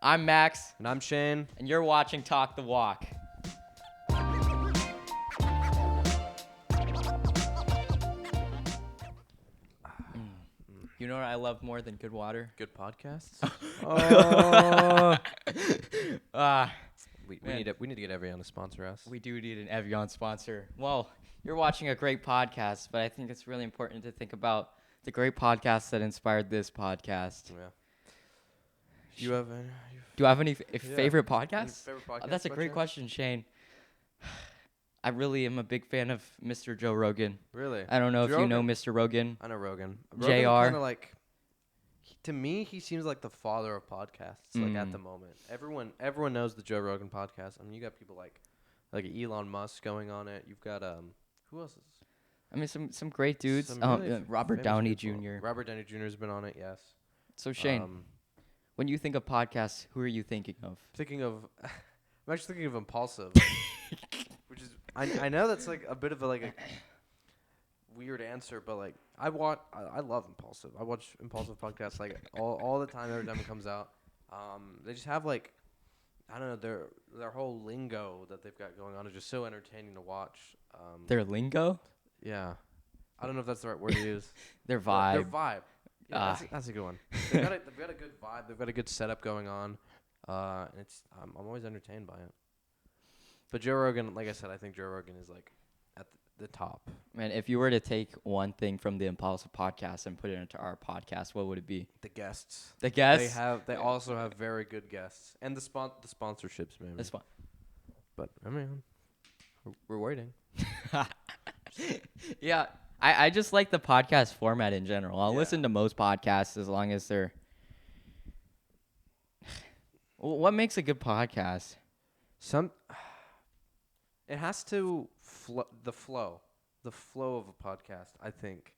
I'm Max. And I'm Shane. And you're watching Talk the Walk. You know what I love more than good water? Good podcasts. We need to get Evian to sponsor us. We do need an Evian sponsor. Well, you're watching a great podcast, but I think it's really important to think about the great podcasts that inspired this podcast. Yeah. Do you have any favorite podcasts? Favorite podcasts? That's a great question, Shane. I really am a big fan of Mr. Joe Rogan. Really? I don't know if you know Mr. Rogan. I know Rogan. JR. Kind of like, to me, he seems like the father of podcasts. Like at the moment, everyone knows the Joe Rogan podcast. I mean, you got people like Elon Musk going on it. You've got who else is? I mean, some great dudes. Robert Downey Jr. Robert Downey Jr. has been on it. Yes. So Shane, when you think of podcasts, who are you thinking of? I'm actually thinking of Impulsive, which is I know that's like a bit of a weird answer, but like I love Impulsive. I watch Impulsive podcasts like all the time every time it comes out. They just have like, I don't know, their whole lingo that they've got going on is just so entertaining to watch. Their lingo? Yeah. I don't know if that's the right word to use. Their vibe. Their vibe. Yeah, that's a good one. They've got a good vibe. They've got a good setup going on. And I'm always entertained by it. But Joe Rogan, like I said, I think Joe Rogan is like at the top. Man, if you were to take one thing from the Impulsive podcast and put it into our podcast, what would it be? The guests. The guests? They also have very good guests. And the sponsorships, maybe. But, I mean, we're waiting. Yeah, I just like the podcast format in general. I'll listen to most podcasts as long as they're... What makes a good podcast? It has to the flow of a podcast, I think,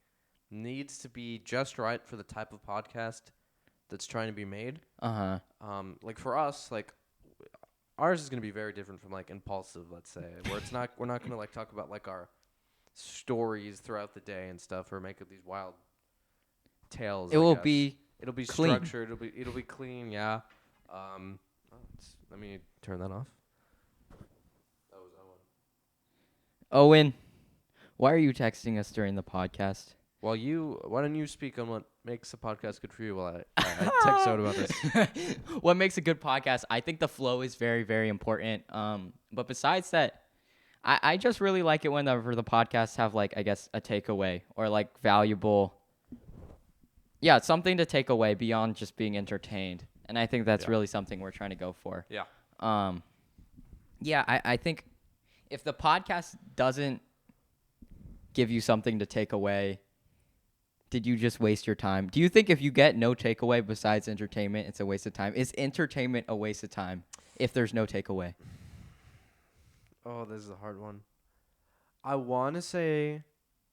needs to be just right for the type of podcast that's trying to be made. Like for us, like ours is going to be very different from like Impulsive, let's say, where we're not going to like talk about like our stories throughout the day and stuff, or make up these wild tales. It'll be clean. Structured. It'll be clean. Yeah. Let me turn that off. That was Owen, why are you texting us during the podcast? Well, why don't you speak on what makes a podcast good for you while I text out about this? What makes a good podcast? I think the flow is very, very important. But besides that, I just really like it whenever the podcasts have like, I guess, a takeaway or like valuable. Yeah, something to take away beyond just being entertained. And I think that's really something we're trying to go for. Yeah. I think if the podcast doesn't give you something to take away, did you just waste your time? Do you think if you get no takeaway besides entertainment, it's a waste of time? Is entertainment a waste of time if there's no takeaway? Oh, this is a hard one. I want to say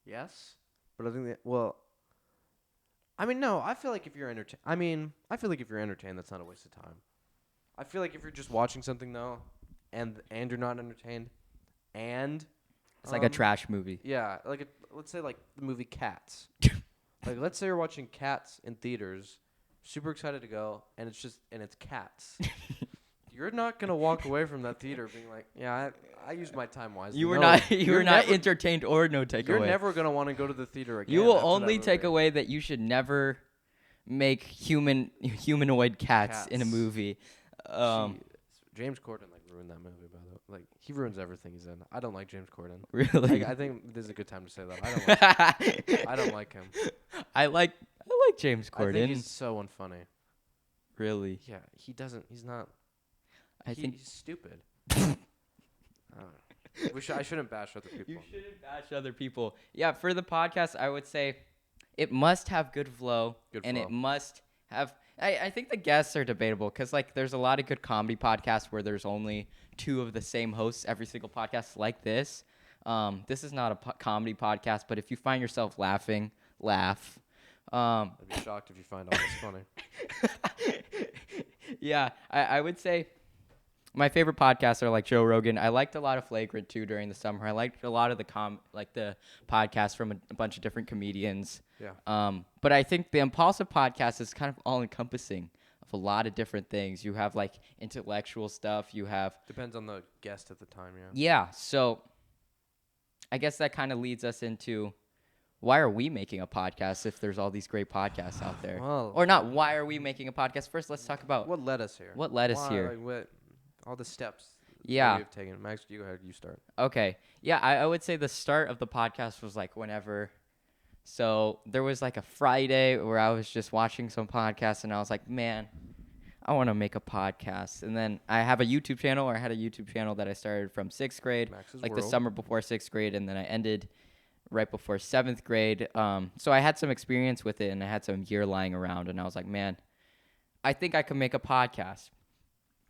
yes, but I think no. I feel like if you're entertained, that's not a waste of time. I feel like if you're just watching something though, and you're not entertained, and it's like a trash movie. Yeah, let's say like the movie Cats. Like let's say you're watching Cats in theaters, super excited to go, and it's Cats. You're not gonna walk away from that theater being like, yeah, I used my time wisely. You were not entertained or no takeaway. You're never gonna want to go to the theater again. You will only take away that you should never make humanoid cats in a movie. James Corden ruined that movie, by the way. Like he ruins everything he's in. I don't like James Corden. Really? I think this is a good time to say that. I don't like him. I like James Corden. I think he's so unfunny. Really? Yeah, he doesn't. He's not. He's stupid. I shouldn't bash other people. You shouldn't bash other people. Yeah, for the podcast, I would say it must have good flow. It must have... I think the guests are debatable because like there's a lot of good comedy podcasts where there's only two of the same hosts every single podcast like this. This is not a comedy podcast, but if you find yourself laughing, laugh. I'd be shocked if you find all this funny. Yeah, I would say... My favorite podcasts are like Joe Rogan. I liked a lot of Flagrant too during the summer. I liked a lot of the podcasts from a bunch of different comedians. Yeah. But I think the Impulsive podcast is kind of all encompassing of a lot of different things. You have like intellectual stuff. You have depends on the guest at the time. Yeah. Yeah. So I guess that kind of leads us into why are we making a podcast if there's all these great podcasts out there? Well, or not. Why are we making a podcast? First, let's talk about what led us here. What led us here? Like, what all the steps. Yeah. That we've taken. Max, you go ahead. You start. Okay. Yeah, I would say the start of the podcast was like whenever. So there was like a Friday where I was just watching some podcasts and I was like, man, I want to make a podcast. And then I have a YouTube channel, or I had a YouTube channel that I started from 6th grade, Max's like World. the summer before 6th grade, and then I ended right before 7th grade. So I had some experience with it, and I had some year lying around, and I was like, man, I think I could make a podcast,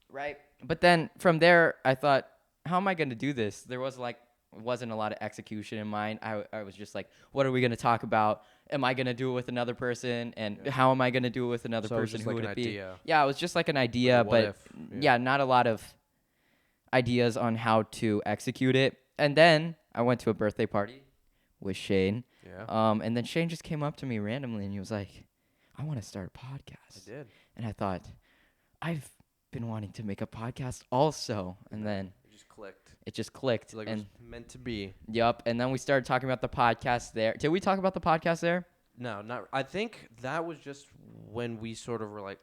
right? But then from there, I thought, how am I going to do this? There wasn't a lot of execution in mind. I was just like, what are we going to talk about? Am I going to do it with another person? And how am I going to do it with another person? Just Who like would an it be? idea. Yeah, it was just like an idea, Like but not a lot of ideas on how to execute it. And then I went to a birthday party with Shane. Yeah. And then Shane just came up to me randomly and he was like, I want to start a podcast. I did. And I thought, I've been wanting to make a podcast also. And then it just clicked. Like and it was meant to be. Yup. And then we started talking about the podcast there. Did we talk about the podcast there? No, not. I think that was just when we sort of were like,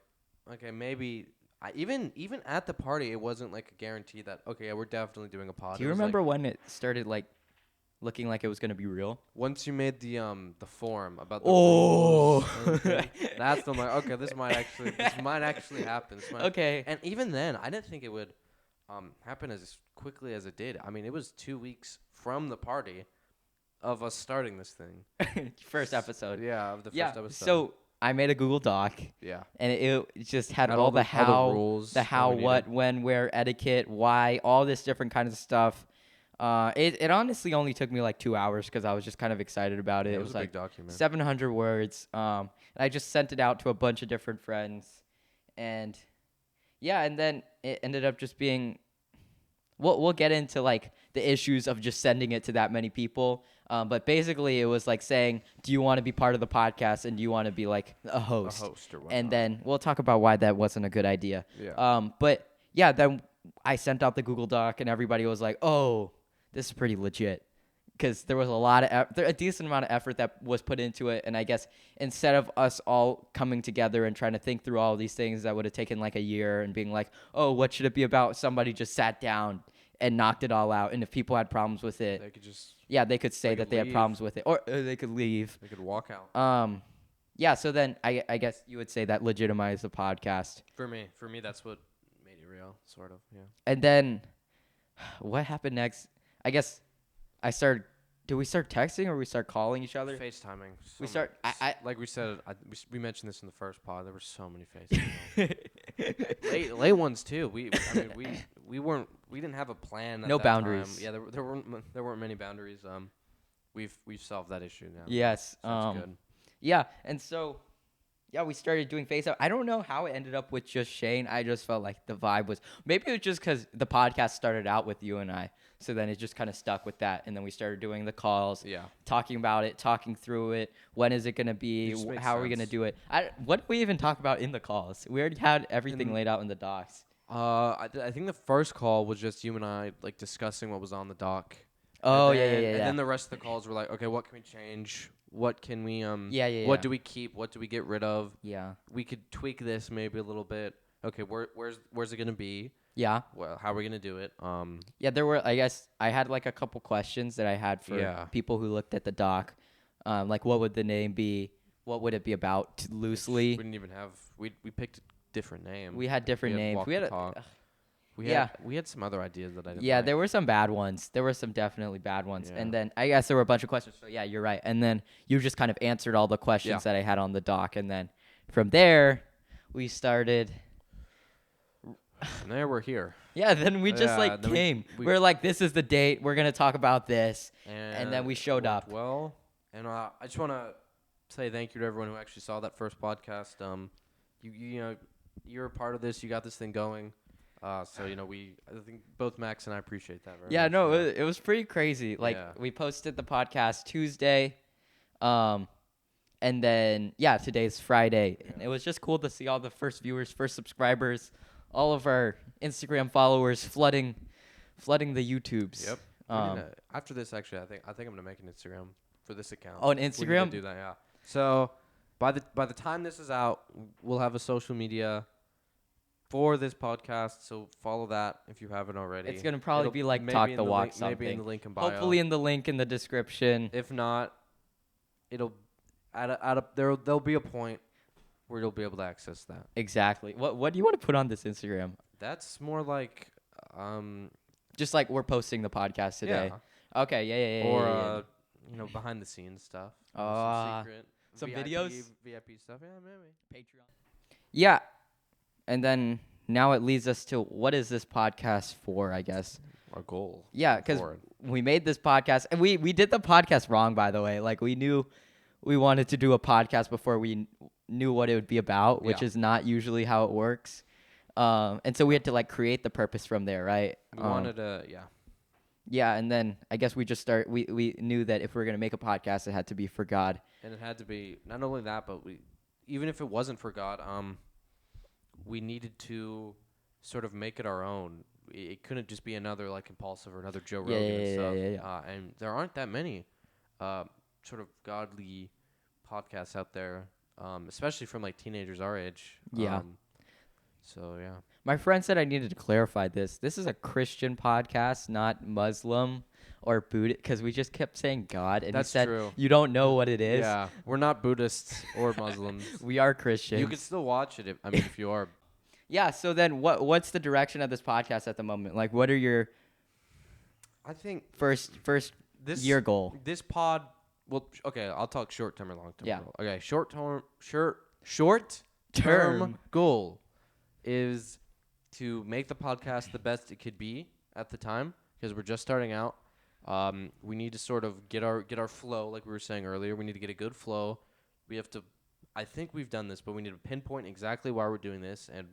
okay, maybe. Even at the party, it wasn't like a guarantee that okay, yeah, we're definitely doing a pod. Do you remember when it started like looking like it was gonna be real? Once you made the form about the rules, that's when I'm like, okay, this might actually happen. Okay. And even then, I didn't think it would happen as quickly as it did. I mean, it was 2 weeks from the party of us starting this thing. First episode. Yeah, of the first episode. So I made a Google Doc. Yeah. And it just had all the how, rules, the how, what, when, where, etiquette, why, all this different kind of stuff. It honestly only took me like 2 hours because I was just kind of excited about it. Yeah, it was a like big document. 700 words. And I just sent it out to a bunch of different friends. And yeah, and then it ended up just being. We'll get into like the issues of just sending it to that many people. But basically, it was like saying, do you want to be part of the podcast and do you want to be like a host? A host or whatnot. And then we'll talk about why that wasn't a good idea. Yeah. But yeah, then I sent out the Google Doc and everybody was like, oh, this is pretty legit. Because there was a decent amount of effort that was put into it. And I guess instead of us all coming together and trying to think through all these things that would have taken like a year and being like, oh, what should it be about? Somebody just sat down and knocked it all out. And if people had problems with it, they could just. Yeah, they could say that they had problems with it. Or they could leave. They could walk out. Yeah, so then I guess you would say that legitimized the podcast. For me, that's what made it real, sort of, yeah. And then what happened next? I guess did we start texting or we start calling each other? FaceTiming. Like we said, we mentioned this in the first pod. There were so many FaceTime. late ones too. We didn't have a plan. At no that boundaries. Time. Yeah, there weren't many boundaries. We've solved that issue now. Yes. So that's good. Yeah, and so. Yeah, we started doing FaceTime. I don't know how it ended up with just Shane. I just felt like the vibe was... Maybe it was just because the podcast started out with you and I. So then it just kind of stuck with that. And then we started doing the calls. Yeah. Talking about it, talking through it. When is it going to be? How are we going to do it? What did we even talk about in the calls? We already had everything laid out in the docs. I think the first call was just you and I, like, discussing what was on the doc. Oh, yeah. And then the rest of the calls were like, okay, what can we change? What can we What do we keep? What do we get rid of? Yeah. We could tweak this maybe a little bit. Okay, where's it gonna be? Yeah. Well, how are we gonna do it? Yeah, there were. I guess I had like a couple questions that I had for people who looked at the doc. Like, what would the name be? What would it be about loosely? We didn't even have. We picked a different name. We had different names. We had some other ideas that I didn't. Yeah, there were some bad ones. There were some definitely bad ones. Yeah. And then I guess there were a bunch of questions. So yeah, you're right. And then you just kind of answered all the questions that I had on the doc. And then from there, we started. And there we're here. Yeah, then we just came. We were like, this is the date. We're going to talk about this. And then we showed up. Well, and I just want to say thank you to everyone who actually saw that first podcast. You know, you're a part of this. You got this thing going. So, you know, I think both Max and I appreciate that very much. Yeah, no, it was pretty crazy. Like, we posted the podcast Tuesday. And then, today's Friday. Yeah. And it was just cool to see all the first viewers, first subscribers, all of our Instagram followers flooding the YouTubes. Yep. After this, actually, I think I'm gonna make an Instagram for this account. Oh, an Instagram? We need to do that, yeah. So by the time this is out, we'll have a social media for this podcast. So follow that if you haven't already. It's gonna probably be like Talk the Walk something. Maybe in the link in bio. Hopefully in the link in the description. If not, it'll there'll be a point where you'll be able to access that. Exactly. What do you want to put on this Instagram? That's more like just like we're posting the podcast today. Yeah. Okay, yeah. Or behind the scenes stuff. Some secret some VIP, videos, VIP stuff. Yeah, maybe. Patreon. Yeah. And then now it leads us to what is this podcast for, I guess. Our goal. Yeah, because we made this podcast, and we did the podcast wrong, by the way. Like, we knew we wanted to do a podcast before we knew what it would be about, which is not usually how it works. And so we had to, like, create the purpose from there, right? We wanted to, Yeah, and then I guess we just we knew that if we were going to make a podcast, it had to be for God. And it had to be, not only that, but even if it wasn't for God, we needed to sort of make it our own. It couldn't just be another like Impulsive or another Joe Rogan and stuff. Yeah. And there aren't that many sort of godly podcasts out there, especially from like teenagers our age. Yeah. So yeah. My friend said I needed to clarify this. This is a Christian podcast, not Muslim or Buddhist, because we just kept saying God, and That's he said true. You don't know what it is. Yeah, we're not Buddhists or Muslims. We are Christians. You can still watch it if you are. Yeah. So then, what's the direction of this podcast at the moment? Like, what are your? I think first year goal. This pod. Well, okay. I'll talk short term or long term. Yeah. Goal. Okay. Short term goal is to make the podcast the best it could be at the time, because we're just starting out. We need to sort of get our flow, like we were saying earlier. We need to get a good flow. We have to. I think we've done this, but we need to pinpoint exactly why we're doing this and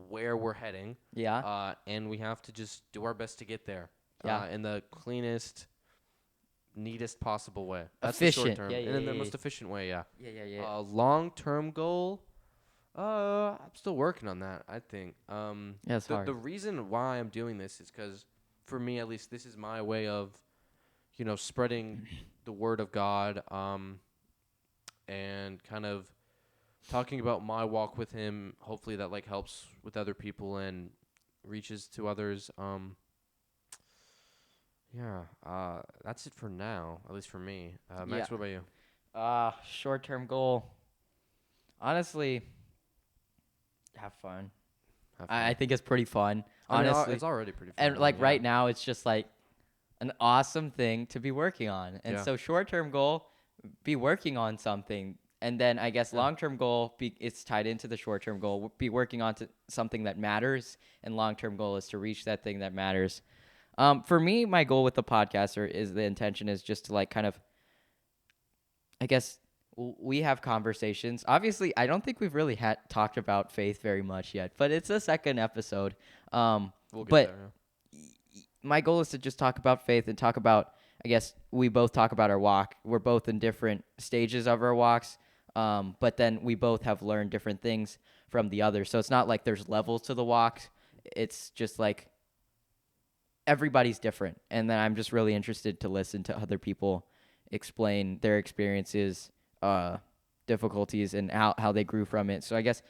where we're heading. Yeah. And we have to just do our best to get there. Yeah. In the cleanest, neatest possible way. That's efficient. The short term. Yeah, and in the most efficient way, yeah. Yeah. Long-term goal, I'm still working on that, I think. It's hard. The reason why I'm doing this is because, for me at least, this is my way of, spreading the word of God, and kind of talking about my walk with him. Hopefully that like helps with other people and reaches to others. That's it for now, at least for me. Max, what about you? Short-term goal. Honestly, have fun. I think it's pretty fun. Honestly, it's already pretty fun. And like right now, it's just like an awesome thing to be working on. And so short-term goal, be working on something. And then I guess long-term goal, it's tied into the short-term goal, be working on to something that matters. And long-term goal is to reach that thing that matters. For me, my goal with the podcast the intention is just to like kind of, I guess we have conversations. Obviously, I don't think we've really talked about faith very much yet, but it's the second episode. We'll get there. My goal is to just talk about faith and talk about, I guess we both talk about our walk. We're both in different stages of our walks, but then we both have learned different things from the other. So it's not like there's levels to the walk. It's just like everybody's different. And then I'm just really interested to listen to other people explain their experiences, difficulties, and how they grew from it. So I guess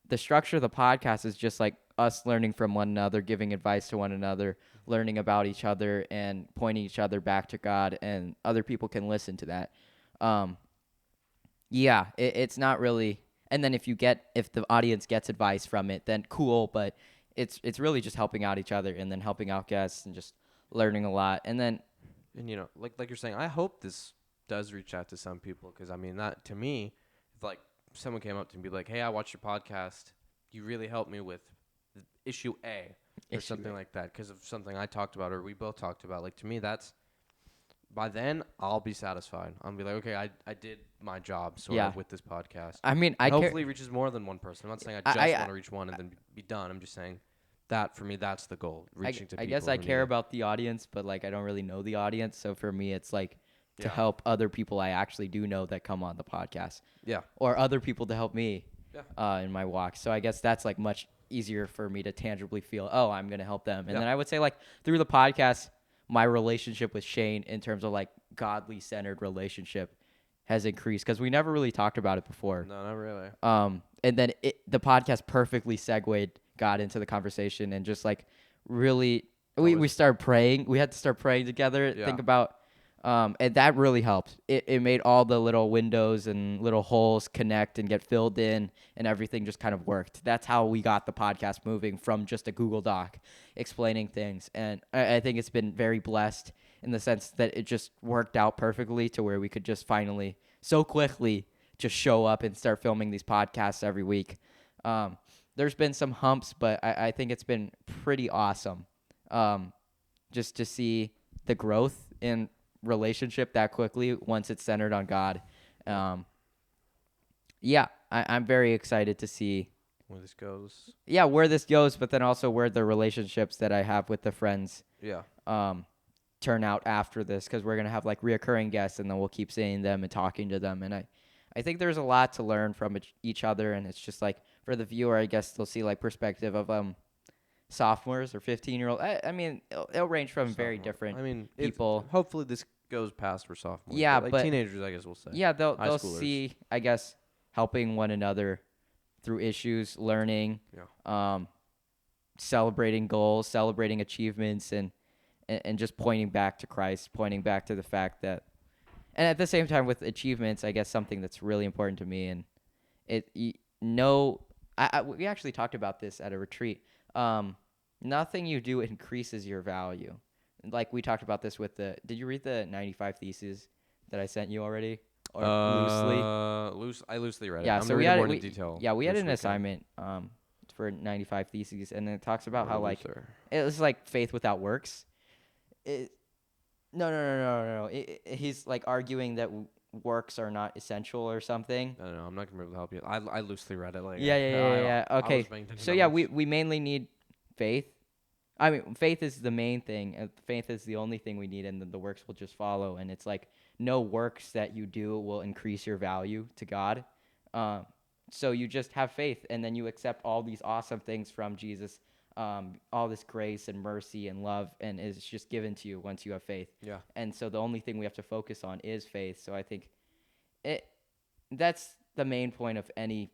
the structure of the podcast is just like us learning from one another, giving advice to one another, learning about each other, and pointing each other back to God, and other people can listen to that. It's not really, and then if the audience gets advice from it, then cool, but it's really just helping out each other and then helping out guests and just learning a lot. And then, like you're saying, I hope this does reach out to some people, because I mean, that to me, if like someone came up to me and be like, hey, I watched your podcast, you really helped me with issue A or something like that because of something I talked about or we both talked about. Like, to me, that's, by then I'll be satisfied. I'll be like, okay, I did my job sort of with this podcast. I mean, hopefully it reaches more than one person. I'm not saying I just want to reach one and then be done. I'm just saying that for me, that's the goal, reaching to people. I guess I care about the audience, but like I don't really know the audience. So for me, it's like to help other people I actually do know that come on the podcast. Yeah. Or other people to help me in my walk. So I guess that's like much easier for me to tangibly feel, oh, I'm going to help them. And then I would say like through the podcast, my relationship with Shane in terms of like godly centered relationship has increased because we never really talked about it before. No, not really. And then the podcast perfectly got into the conversation and just like really we started praying. We had to start praying together, think about and that really helped. It made all the little windows and little holes connect and get filled in, and everything just kind of worked. That's how we got the podcast moving from just a Google Doc explaining things. And I think it's been very blessed in the sense that it just worked out perfectly to where we could just finally, so quickly, just show up and start filming these podcasts every week. There's been some humps, but I think it's been pretty awesome just to see the growth in relationship that quickly once it's centered on God. I'm very excited to see where this goes. Yeah, where this goes, but then also where the relationships that I have with the friends turn out after this, because we're going to have like reoccurring guests, and then we'll keep seeing them and talking to them. And I think there's a lot to learn from each other, and it's just like for the viewer, I guess they'll see like perspective of sophomores or 15-year-old. I mean, it'll range from very different people. Hopefully this goes past for sophomores. Yeah, but teenagers, I guess we'll say. Yeah, they'll see, I guess, helping one another through issues, learning, celebrating goals, celebrating achievements, and just pointing back to Christ, pointing back to the fact that, and at the same time with achievements, I guess something that's really important to me, and we actually talked about this at a retreat. Nothing you do increases your value. Like we talked about this with did you read the 95 Theses that I sent you already? Or loosely? I loosely read it. Yeah, I'm so gonna we read had more in detail. Yeah, we had an assignment for 95 Theses, and it talks about how like it was like faith without works. No. He's like arguing that works are not essential or something. I don't know. I'm not gonna be able to help you. I loosely read it. Like Yeah. Okay. So yeah, we mainly need faith. I mean, faith is the main thing. Faith is the only thing we need, and then the works will just follow. And it's like no works that you do will increase your value to God. So you just have faith, and then you accept all these awesome things from Jesus, all this grace and mercy and love, and it's just given to you once you have faith. Yeah. And so the only thing we have to focus on is faith. So I think that's the main point of any,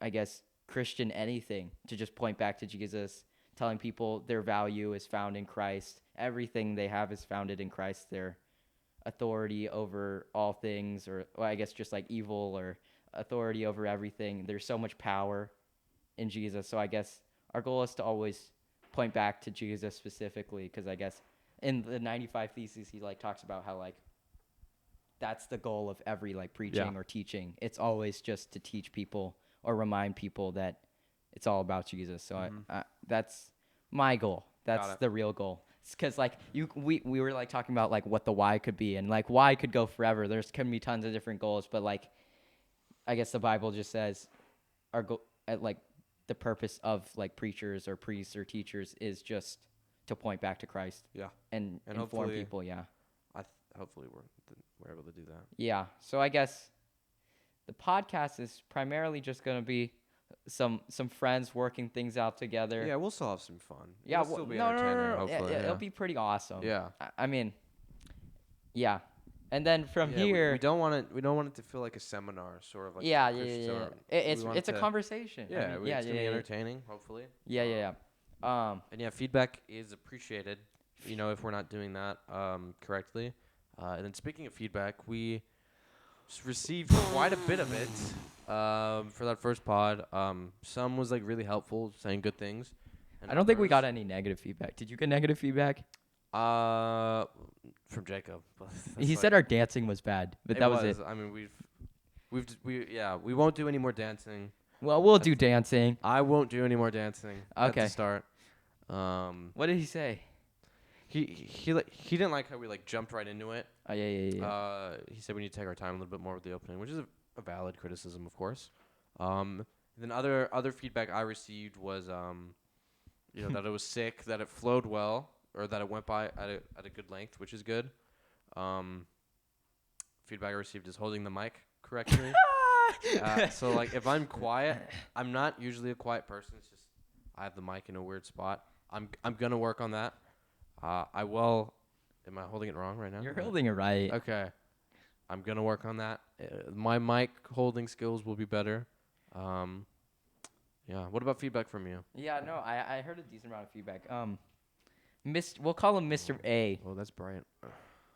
I guess, Christian anything, to just point back to Jesus, telling people their value is found in Christ. Everything they have is founded in Christ. Their authority over all things, or I guess just like evil, or authority over everything. There's so much power in Jesus. So I guess our goal is to always point back to Jesus specifically, because I guess in the 95 Theses, he like talks about how like that's the goal of every like preaching or teaching. It's always just to teach people or remind people that it's all about Jesus. So that's my goal. That's the real goal. Because like we were like talking about like what the why could be, and like why could go forever. There's can be tons of different goals, but like I guess the Bible just says our goal, like the purpose of like preachers or priests or teachers is just to point back to Christ. Yeah. And inform people. Yeah. Hopefully we're able to do that. Yeah. So I guess the podcast is primarily just going to be some friends working things out together. Yeah, we'll still have some fun. Yeah, it'll still be entertaining. Hopefully, it'll be pretty awesome. Yeah, I mean, yeah, and then from here, we don't want it to feel like a seminar, sort of like It's a conversation. Yeah, it's gonna be entertaining. Hopefully. Yeah. And yeah, feedback is appreciated. You know, if we're not doing that correctly. And then speaking of feedback, we received quite a bit of it for that first pod. Some was like really helpful, saying good things. I don't think we got any negative feedback. Did you get negative feedback? From Jacob. He said our dancing was bad, but that was it. I mean, we won't do any more dancing. Well, we'll do dancing. I won't do any more dancing. Okay. At the start. What did he say? He didn't like how we like jumped right into it. Oh yeah. He said we need to take our time a little bit more with the opening, which is a valid criticism, of course. Then other feedback I received was that it was sick, that it flowed well, or that it went by at a good length, which is good. Feedback I received is holding the mic correctly. So like if I'm quiet, I'm not usually a quiet person. It's just I have the mic in a weird spot. I'm gonna work on that. I will. Am I holding it wrong right now? You're holding it right. Okay. I'm gonna work on that. My mic holding skills will be better. Yeah. What about feedback from you? Yeah, no, I heard a decent amount of feedback. We'll call him Mr. A. Oh, that's bright.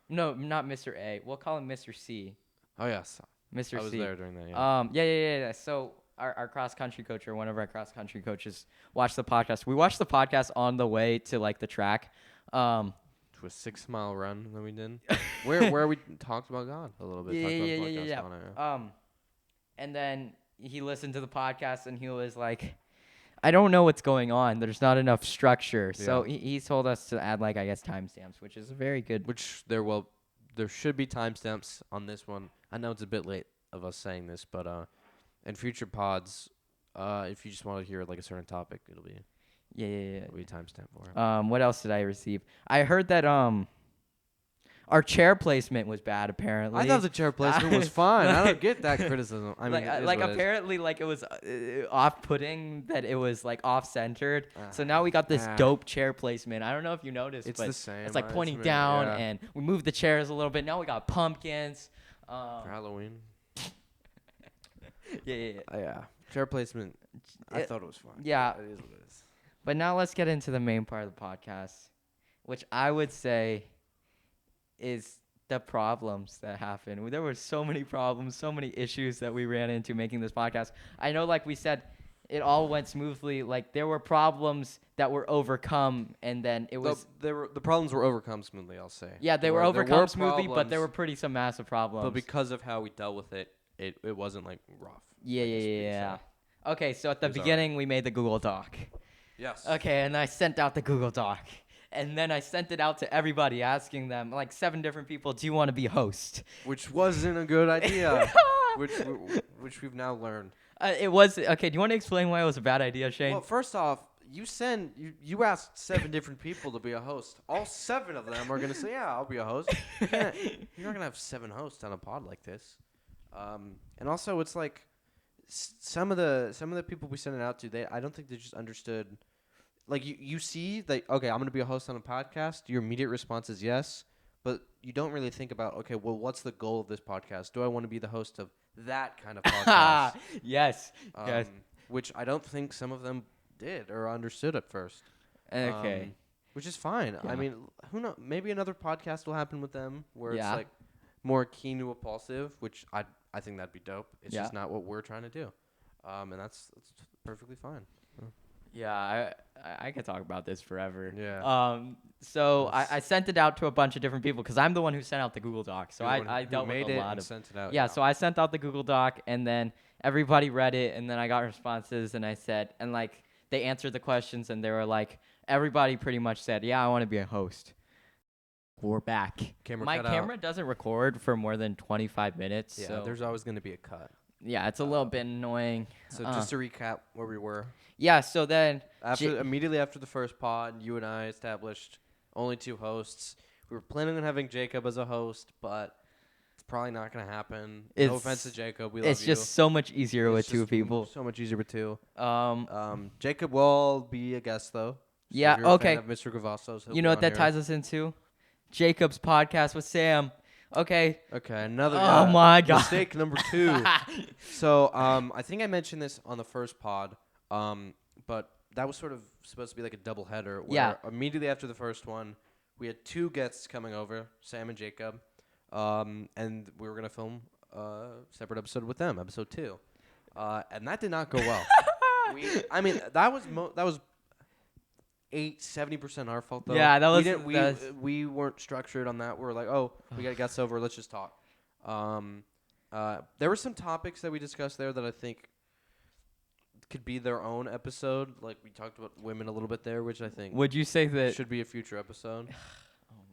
No, not Mr. A. We'll call him Mr. C. Oh yes. Mr. C. I was there during that. Yeah. Yeah. So our cross country coach, or one of our cross country coaches, watched the podcast. We watched the podcast on the way to like the track. To a 6-mile run that we did. where we talked about God a little bit. Yeah. And then he listened to the podcast and he was like, I don't know what's going on. There's not enough structure. Yeah. So he told us to add like, I guess, timestamps, which is a very good. Which there should be timestamps on this one. I know it's a bit late of us saying this, but in future pods, if you just want to hear like a certain topic, it'll be. Yeah. It'll be a timestamp for it. What else did I receive? I heard that our chair placement was bad. Apparently, I thought the chair placement was fine. I don't get that criticism. I mean, apparently, like it was off-putting that it was like off-centered. So now we got this dope chair placement. I don't know if you noticed, it's but the same. it's like pointing down, and we moved the chairs a little bit. Now we got pumpkins. For Halloween. Yeah. Chair placement. I thought it was fine. Yeah. It is what it is. But now let's get into the main part of the podcast, which I would say is the problems that happened. There were so many problems, so many issues that we ran into making this podcast. I know, like we said, it all went smoothly. Like there were problems that were overcome, and then it was the problems were overcome smoothly. I'll say. Yeah, they were overcome smoothly, but there were some massive problems. But because of how we dealt with it, it wasn't like rough. Yeah. Okay, so at the beginning we made the Google Doc. Yes. Okay, and I sent out the Google Doc. And then I sent it out to everybody, asking them, like 7 different people, do you want to be host? Which wasn't a good idea, which we've now learned. It was, okay, do you want to explain why it was a bad idea, Shane? Well, first off, you asked 7 different people to be a host. All 7 of them are going to say, yeah, I'll be a host. You're not going to have 7 hosts on a pod like this. And also, it's like some of the people we sent it out to, I don't think they just understood. Like, you see, like, okay, I'm going to be a host on a podcast. Your immediate response is yes. But you don't really think about, okay, well, what's the goal of this podcast? Do I want to be the host of that kind of podcast? Yes. Which I don't think some of them did or understood at first. Okay. Which is fine. Yeah. I mean, who knows? Maybe another podcast will happen with them where it's, like, more keen to impulsive, which I think that'd be dope. It's just not what we're trying to do. And that's perfectly fine. Yeah, I could talk about this forever. Yeah. So I sent it out to a bunch of different people because I'm the one who sent out the Google Doc. So I dealt with a lot of. Sent it out. Yeah. So I sent out the Google Doc, and then everybody read it, and then I got responses, and I said, and like they answered the questions, and they were like, everybody pretty much said, yeah, I want to be a host. We're back. My camera doesn't record for more than 25 minutes. Yeah. So There's always going to be a cut. Yeah, it's a little bit annoying. So just to recap where we were. Yeah, so then immediately after the first pod, you and I established only 2 hosts. We were planning on having Jacob as a host, but it's probably not going to happen. No offense to Jacob, we love you. It's just so much easier with 2 people. So much easier with 2. Jacob will be a guest though. So yeah, if you're okay. A fan of Mr. Gavassos, you know what that ties us into? Jacob's podcast with Sam. Okay. Another. Oh my God. Mistake number 2. So I think I mentioned this on the first pod, but that was sort of supposed to be like a double header. Where immediately after the first one, we had 2 guests coming over, Sam and Jacob, and we were gonna film a separate episode with them, episode 2, and that did not go well. That was 70% our fault though. Yeah, that was. We weren't structured on that. We were like, oh, we got guests over. Let's just talk. There were some topics that we discussed there that I think could be their own episode. Like we talked about women a little bit there, which I think would you say that should be a future episode.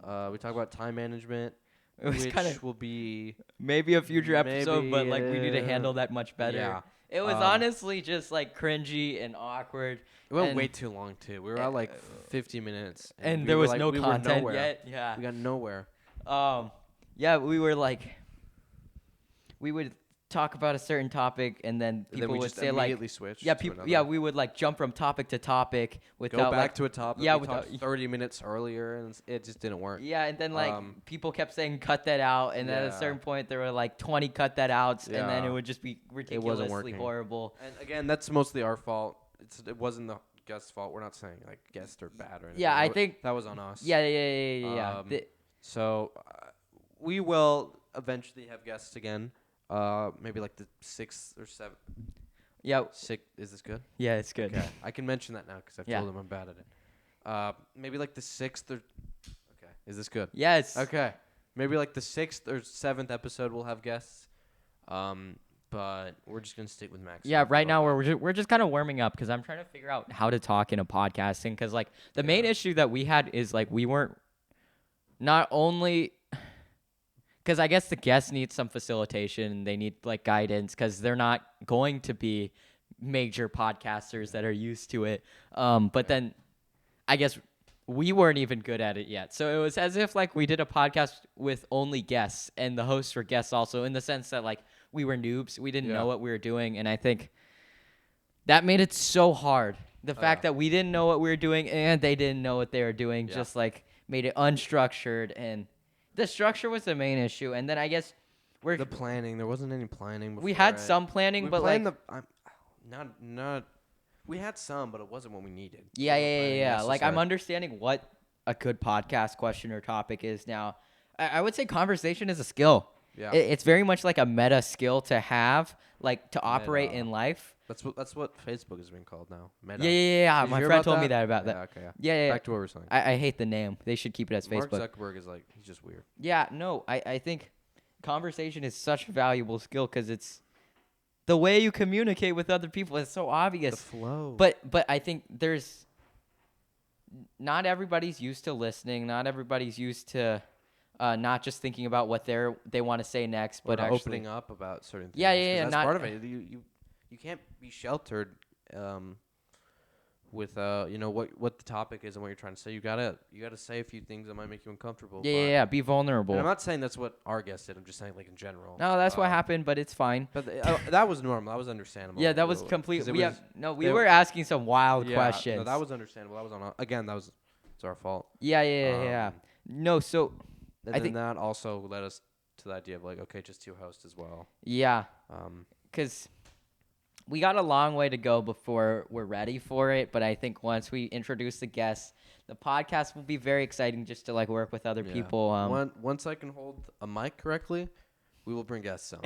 We talked about time management, which will be maybe a future episode, but like we need to handle that much better. Yeah. It was honestly just like cringy and awkward. It went way too long too. We were at like 50 minutes, and there was no content yet. Yeah, we got nowhere. Yeah, we would talk about a certain topic, and then people would say immediately switch. yeah, people, yeah, we would like jump from topic to topic without go back like, to a topic. yeah, we talked 30 minutes earlier, and it just didn't work. yeah, and then like people kept saying cut that out, and then at a certain point there were like 20 cut that outs, and then it would just be ridiculously horrible. And again, that's mostly our fault. It wasn't the guest's fault. We're not saying like guests are bad or anything. Yeah, I think that was on us. Yeah. So we will eventually have guests again. Maybe like the 6th or 7th. Yeah. Is this good? Yeah, it's good. Okay. I can mention that now because I've told them I'm bad at it. Maybe like the 6th or... Okay. Is this good? Yes. Okay. Maybe like the 6th or 7th episode we'll have guests. But we're just going to stick with Max. Yeah, right now we're just kind of warming up because I'm trying to figure out how to talk in a podcasting because like the main issue that we had is like we weren't not only... Because I guess the guests need some facilitation. They need like guidance because they're not going to be major podcasters that are used to it. But then I guess we weren't even good at it yet. So it was as if like we did a podcast with only guests and the hosts were guests also in the sense that like we were noobs. We didn't know what we were doing. And I think that made it so hard. The fact that we didn't know what we were doing and they didn't know what they were doing just like made it unstructured, and the structure was the main issue, and then I guess the planning. There wasn't any planning before. We had some planning, but like we had some, but it wasn't what we needed. Yeah. Like I'm understanding what a good podcast question or topic is now. I would say conversation is a skill. Yeah, it's very much like a meta skill to have, like to operate in life. That's what Facebook is being called now. Meta. Yeah. My friend told me that about that. Okay. Yeah. Back to what we're saying. I hate the name. They should keep it as Facebook. Mark Zuckerberg is like, he's just weird. Yeah, no, I think conversation is such a valuable skill because it's the way you communicate with other people. It's so obvious. The flow. But I think not everybody's used to listening. Not everybody's used to not just thinking about what they want to say next, but actually opening up about certain things. Yeah. That's part of it. You can't be sheltered with what the topic is and what you're trying to say. You gotta say a few things that might make you uncomfortable. Yeah. Be vulnerable. And I'm not saying that's what our guest did. I'm just saying like in general. No, that's what happened, but it's fine. But that was normal. That was understandable. Yeah, that was complete. We were asking some wild questions. No, that was understandable. That was it's our fault. Yeah. No, so I think that also led us to the idea of like, okay, just 2 hosts as well. Yeah. Because we got a long way to go before we're ready for it, but I think once we introduce the guests, the podcast will be very exciting just to like work with other people. Once I can hold a mic correctly, we will bring guests on.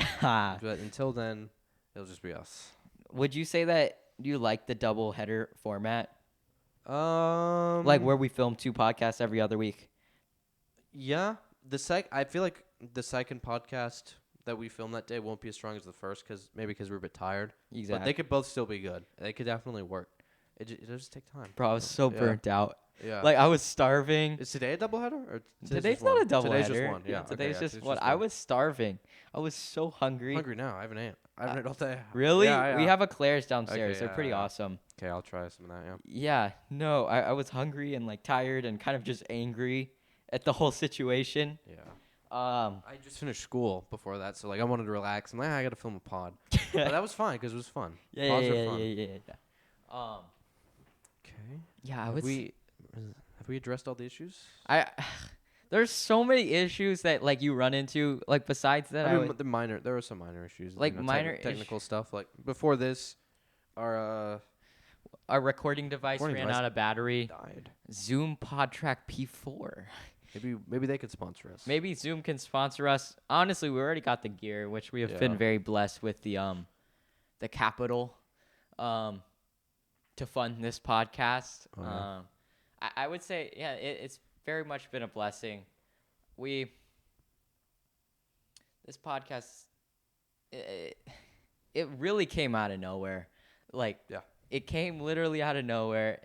But until then, it'll just be us. Would you say that you like the double header format? Like where we film 2 podcasts every other week? Yeah. I feel like the second podcast that we filmed that day won't be as strong as the first because we're a bit tired. Exactly. But they could both still be good. They could definitely work. It'll just take time. Bro, I was so burnt out. Yeah. Like I was starving. Is today a doubleheader? Or today's not a doubleheader. Today's just one. Yeah. Today's just one. I was starving. I was so hungry. I'm hungry now. I haven't ate all day. Really? Yeah. We have eclairs downstairs. Okay, They're pretty awesome. Okay, I'll try some of that. Yeah. No, I was hungry and like tired and kind of just angry at the whole situation. Yeah. I just finished school before that, so like I wanted to relax. I'm like, I got to film a pod, but that was fine because it was fun. Yeah. Okay. Yeah, have we addressed all the issues? There's so many issues that like you run into. Like besides that, there were some minor issues. Like minor technical stuff. Like before this, our recording device ran out of battery. Died. Zoom PodTrack P4. Maybe they could sponsor us. Maybe Zoom can sponsor us. Honestly, we already got the gear, which we have been very blessed with the capital to fund this podcast. I would say, it's very much been a blessing. This podcast, it really came out of nowhere. It came literally out of nowhere.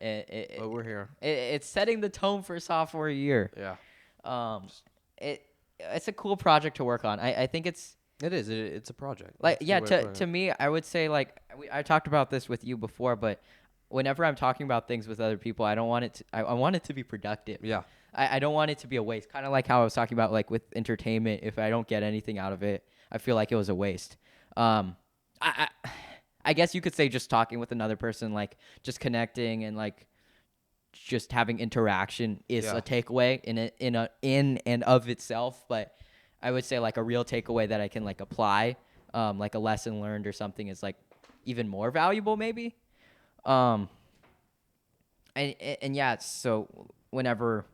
But we're here. It's setting the tone for sophomore year. Yeah. It's a cool project to work on. I think it is. It's a project. Like to me, I would say like I talked about this with you before, but whenever I'm talking about things with other people, I don't want it to. I want it to be productive. Yeah. I don't want it to be a waste. Kind of like how I was talking about, like with entertainment. If I don't get anything out of it, I feel like it was a waste. I guess you could say just talking with another person, like just connecting and like just having interaction is a takeaway in and of itself. But I would say like a real takeaway that I can like apply, like a lesson learned or something, is like even more valuable maybe. And yeah, so whenever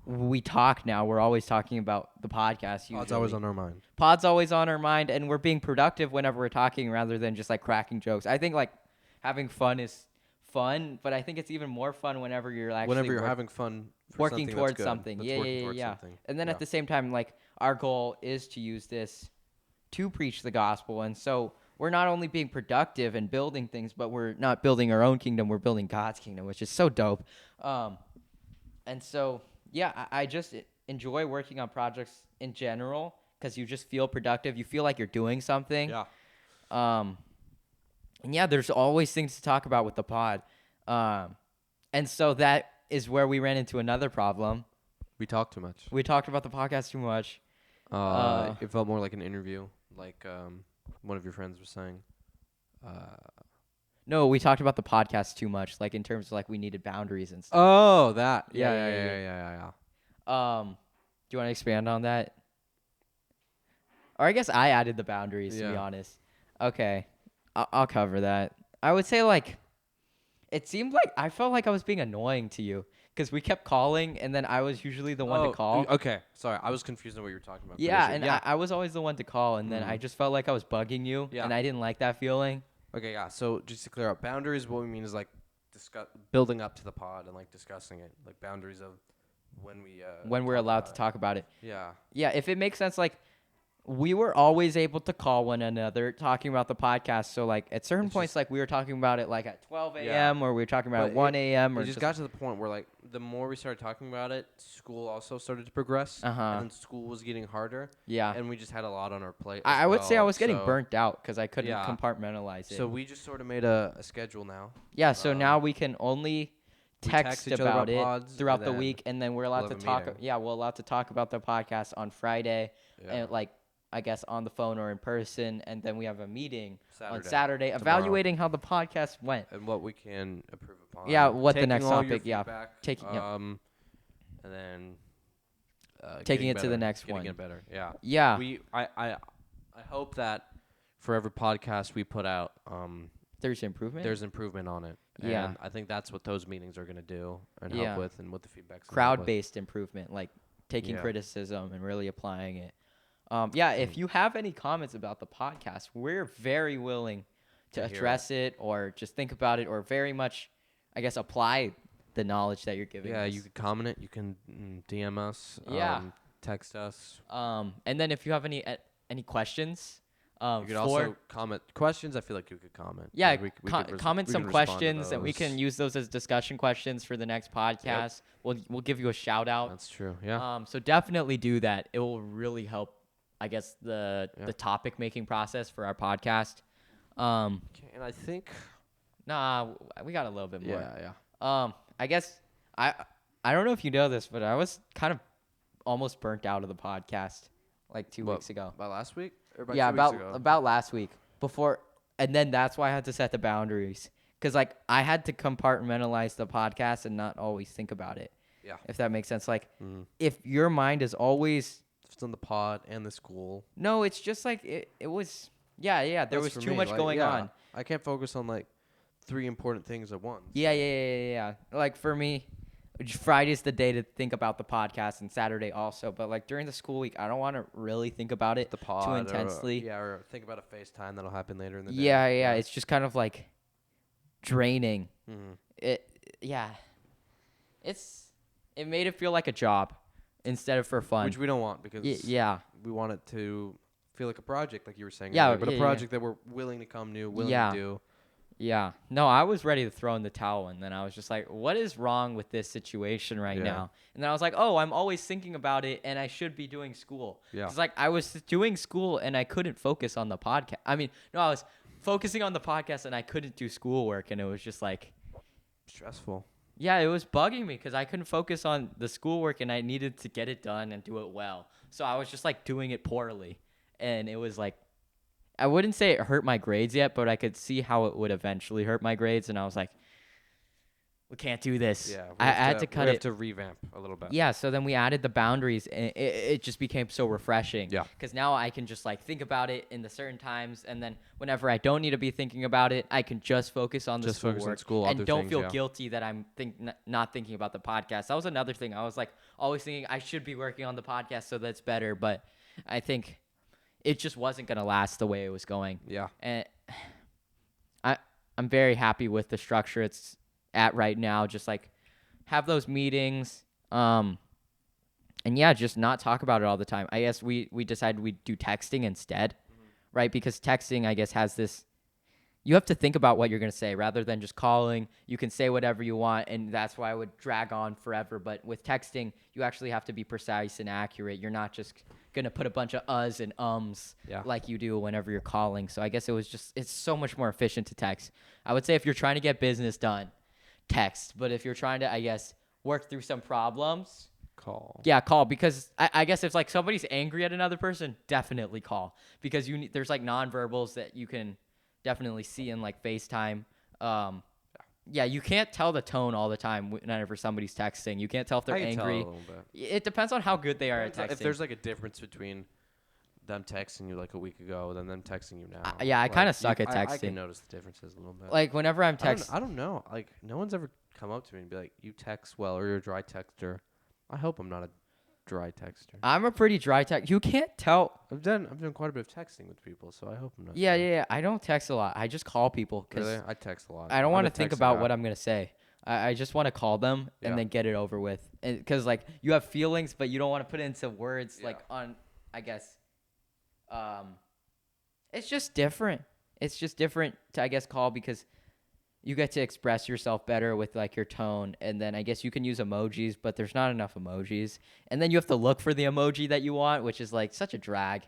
we talk now, we're always talking about the podcast. Usually. Pod's always on our mind. Pod's always on our mind, and we're being productive whenever we're talking rather than just like cracking jokes. I think like having fun is fun, but I think it's even more fun whenever you're actually having fun for working towards something. Yeah. And then at the same time, like our goal is to use this to preach the gospel, and so we're not only being productive and building things, but we're not building our own kingdom. We're building God's kingdom, which is so dope. And so, yeah, I just enjoy working on projects in general because you just feel productive. You feel like you're doing something. Yeah. And yeah, there's always things to talk about with the pod. And so that is where we ran into another problem. We talked too much. We talked about the podcast too much. It felt more like an interview, like one of your friends was saying. No, we talked about the podcast too much, like in terms of like we needed boundaries and stuff. Oh, that. Yeah. Do you want to expand on that? Or I guess I added the boundaries, to be honest. Okay, I'll cover that. I would say like it seemed like I felt like I was being annoying to you because we kept calling, and then I was usually the one to call. Okay, sorry, I was confused on what you were talking about. Yeah, and I was always the one to call, and then I just felt like I was bugging you, and I didn't like that feeling. Okay, yeah. So just to clear up, boundaries, what we mean is like building up to the pod and like discussing it, like boundaries of when we're allowed to talk about it. Yeah. Yeah, if it makes sense, like we were always able to call one another talking about the podcast. So like at certain points, like we were talking about it like at 12 a.m. or we were talking about at 1 a.m. or it just got to the point where like the more we started talking about it, school also started to progress. And then school was getting harder. Yeah. And we just had a lot on our plate. I would say I was getting burnt out because I couldn't compartmentalize it. So we just sort of made a schedule now. Yeah. So now we can only text about it throughout the week, and then we're allowed to talk. Yeah, we're allowed to talk about the podcast on Friday, and like I guess on the phone or in person, and then we have a meeting on Saturday evaluating how the podcast went and what we can improve upon. Yeah, what the next topic? Yeah, taking and then taking it to the next one. Getting it better. Yeah. Yeah. I hope that for every podcast we put out, there's improvement. There's improvement on it. Yeah. And I think that's what those meetings are going to do and help with, and what the feedback's crowd-based improvement, like taking criticism and really applying it. If you have any comments about the podcast, we're very willing to address it or just think about it or very much, I guess, apply the knowledge that you're giving us. Yeah, you can comment it. You can DM us. Text us. And then if you have any questions, you could also comment questions. I feel like you could comment. Yeah, comment some questions, and we can use those as discussion questions for the next podcast. Yep. We'll give you a shout out. That's true. Yeah. So definitely do that. It will really help, I guess, the topic making process for our podcast. And I think we got a little bit more. Yeah. I guess I don't know if you know this, but I was kind of almost burnt out of the podcast like 2 weeks ago. About last week? About last week before, and then that's why I had to set the boundaries because like I had to compartmentalize the podcast and not always think about it. Yeah, if that makes sense. Like, if your mind is always just on the pod and the school. No, it's just like it was. Yeah. There was too much going on. I can't focus on like 3 important things at once. Yeah. Like for me, Friday's the day to think about the podcast, and Saturday also. But like during the school week, I don't want to really think about it too intensely. Or think about a FaceTime that'll happen later in the day. Yeah. It's just kind of like draining. It made it feel like a job instead of for fun, which we don't want because we want it to feel like a project, like you were saying. But a project that we're willing to to do. Yeah. No, I was ready to throw in the towel, and then I was just like, what is wrong with this situation right now? And then I was like, oh, I'm always thinking about it, and I should be doing school. Yeah. It's like I was doing school, and I couldn't focus on the podcast. I was focusing on the podcast, and I couldn't do schoolwork, and it was just like... stressful. Yeah, it was bugging me because I couldn't focus on the schoolwork and I needed to get it done and do it well. So I was just like doing it poorly. And it was like, I wouldn't say it hurt my grades yet, but I could see how it would eventually hurt my grades. And I was like, we can't do this. Yeah, I had to cut we it. have to revamp a little bit. Yeah, so then we added the boundaries, and it just became so refreshing. Yeah. Because now I can just like think about it in the certain times, and then whenever I don't need to be thinking about it, I can just focus on the Just focus on schoolwork school, and other don't things, feel yeah. guilty that I'm not thinking about the podcast. That was another thing. I was like always thinking I should be working on the podcast, so that's better. But I think it just wasn't gonna last the way it was going. Yeah. And I'm very happy with the structure it's at right now. Just like have those meetings, and yeah, just not talk about it all the time. I guess we decided we'd do texting instead, right? Because texting, I guess, has this, you have to think about what you're going to say rather than just calling. You can say whatever you want, and that's why I would drag on forever. But with texting, you actually have to be precise and accurate. You're not just going to put a bunch of uhs and ums like you do whenever you're calling. So I guess it's so much more efficient to text. I would say if you're trying to get business done, text. But if you're trying to, I guess, work through some problems, call. Yeah, call. Because I guess if like somebody's angry at another person, definitely call. Because there's like nonverbals that you can definitely see in like FaceTime. Yeah, you can't tell the tone all the time whenever somebody's texting. You can't tell if they're I can angry. tell a little bit. It depends on how good they are at texting. If there's like a difference between them texting you like a week ago than them texting you now. Yeah, I like, kind of suck at texting. I can notice the differences a little bit. Like whenever I'm texting. I don't know. Like no one's ever come up to me and be like, "You text well," or "You're a dry texter." I hope I'm not a dry texter. I'm a pretty dry text. You can't tell. I've done quite a bit of texting with people, so I hope I'm not. Yeah. I don't text a lot. I just call people because Really? I text a lot. I don't want to I'm a think texter about guy. what I'm gonna say. I just want to call them and then get it over with. Because like you have feelings, but you don't want to put it into words like on. I guess. It's just different. It's just different to, I guess, call because you get to express yourself better with like your tone, and then I guess you can use emojis, but there's not enough emojis, and then you have to look for the emoji that you want, which is like such a drag.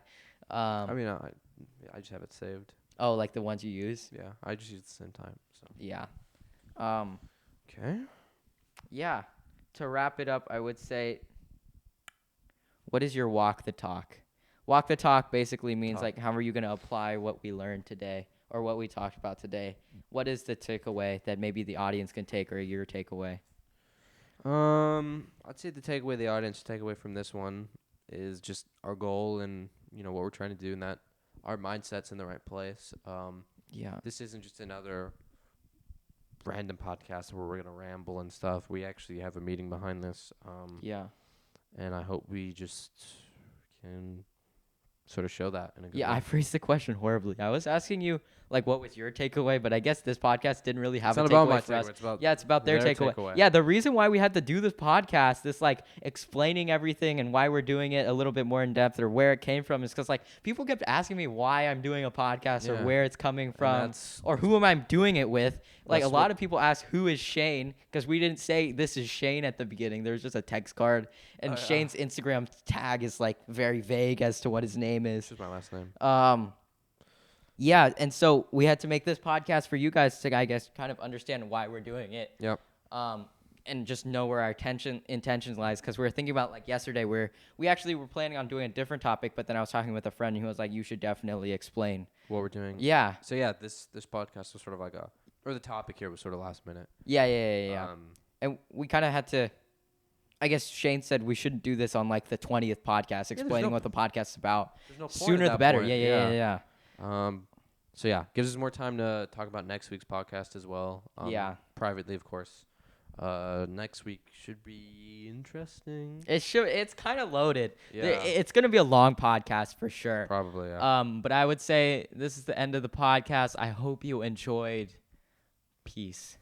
I mean, I just have it saved. Oh, like the ones you use? Yeah, I just use it at the same time. So. Yeah. Okay. Yeah. To wrap it up, I would say, what is your walk the talk? Walk the talk basically means like how are you going to apply what we learned today or what we talked about today? What is the takeaway that maybe the audience can take or your takeaway? I'd say the takeaway the audience take away from this one is just our goal and what we're trying to do, and that our mindset's in the right place. Yeah. This isn't just another random podcast where we're gonna ramble and stuff. We actually have a meeting behind this. Yeah. And I hope we just can sort of show that in a good way. I phrased the question horribly. I was asking you like what was your takeaway, but I guess this podcast didn't really have It's a not takeaway about my for us. takeaway. It's about It's about their takeaway. Yeah, the reason why we had to do this podcast, this like explaining everything and why we're doing it a little bit more in depth or where it came from is because like people kept asking me why I'm doing a podcast or where it's coming from or who am I doing it with. Like a lot of people ask who is Shane because we didn't say this is Shane at the beginning. There was just a text card and Shane's Instagram tag is like very vague as to what his name is. This is my last name. Yeah, and so we had to make this podcast for you guys to, I guess, kind of understand why we're doing it. Yep. And just know where our intentions lies, because we were thinking about like yesterday, where we actually were planning on doing a different topic, but then I was talking with a friend and he was like, "You should definitely explain what we're doing." Yeah. So this podcast was sort of like the topic here was sort of last minute. Yeah. And we kind of had to. I guess Shane said we shouldn't do this on like the 20th podcast, explaining what the podcast's about. There's no point Sooner the better. Point. Yeah. So gives us more time to talk about next week's podcast as well. Privately, of course. Next week should be interesting. It's kind of loaded. Yeah. It's gonna be a long podcast for sure. Probably. Yeah. But I would say this is the end of the podcast. I hope you enjoyed. Peace.